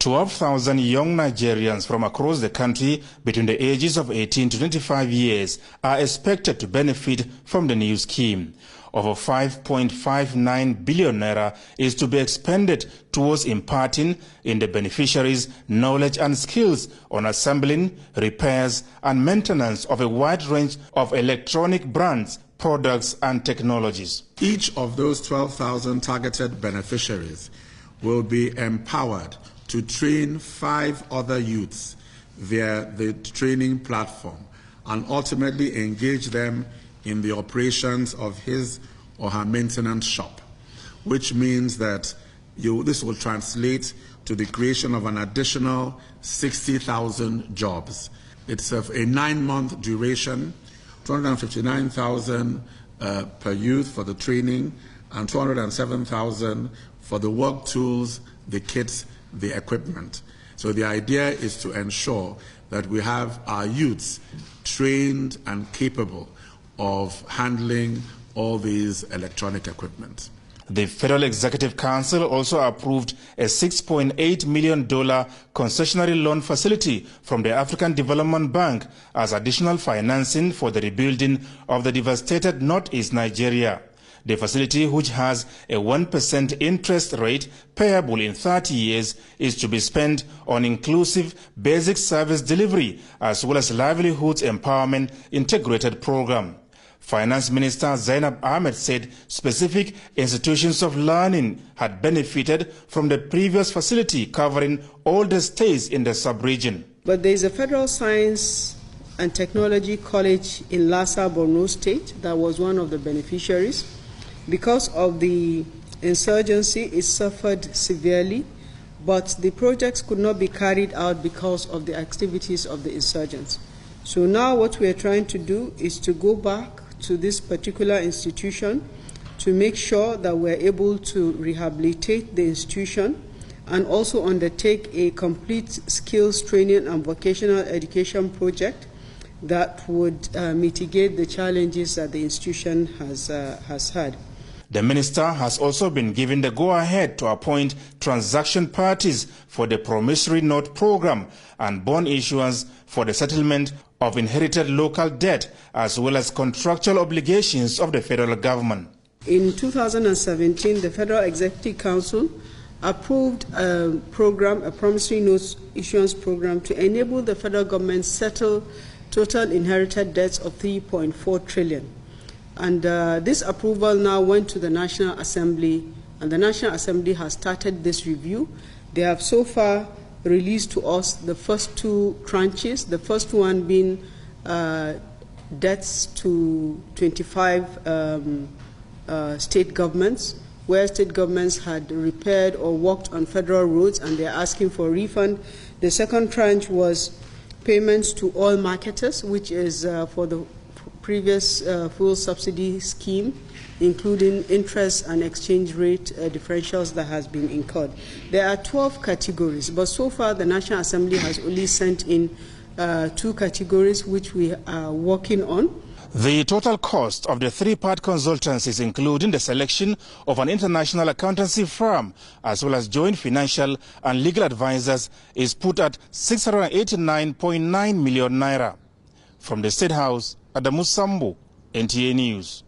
12,000 young Nigerians from across the country between the ages of 18 to 25 years are expected to benefit from the new scheme. Over 5.59 billion naira is to be expended towards imparting in the beneficiaries knowledge and skills on assembling, repairs and maintenance of a wide range of electronic brands, products and technologies. Each of those 12,000 targeted beneficiaries will be empowered to train 5 other youths via the training platform and ultimately engage them in the operations of his or her maintenance shop, which means that this will translate to the creation of an additional 60,000 jobs. It's a 9-month duration, 259,000 per youth for the training and 207,000 for the work tools, the kits, the equipment. So the idea is to ensure that we have our youths trained and capable of handling all these electronic equipment. The Federal Executive Council also approved a $6.8 million concessionary loan facility from the African Development Bank as additional financing for the rebuilding of the devastated northeast Nigeria. The facility, which has a 1% interest rate payable in 30 years, is to be spent on inclusive basic service delivery as well as livelihoods empowerment integrated program. Finance Minister Zainab Ahmed said specific institutions of learning had benefited from the previous facility covering all the states in the sub-region. But there is a Federal Science and Technology College in Lassa, Borno State, that was one of the beneficiaries. Because of the insurgency, it suffered severely, but the projects could not be carried out because of the activities of the insurgents. So now what we are trying to do is to go back to this particular institution to make sure that we're able to rehabilitate the institution and also undertake a complete skills training and vocational education project that would mitigate the challenges that the institution has had. The minister has also been given the go-ahead to appoint transaction parties for the promissory note program and bond issuance for the settlement of inherited local debt as well as contractual obligations of the federal government. In 2017, the Federal Executive Council approved a program, a promissory notes issuance program, to enable the federal government settle total inherited debts of 3.4 trillion. And this approval now went to the National Assembly, and the National Assembly has started this review. They have so far released to us the first 2 tranches, the first one being debts to 25 state governments, where state governments had repaired or worked on federal roads and they're asking for a refund. The second tranche was payments to all marketers, which is for the previous full subsidy scheme, including interest and exchange rate differentials that has been incurred. There are 12 categories, but so far the National Assembly has only sent in 2 categories which we are working on. The total cost of the 3-part consultancies, including the selection of an international accountancy firm as well as joint financial and legal advisors, is put at 689.9 million naira. From the State House, Adamu Sambu, NTA News.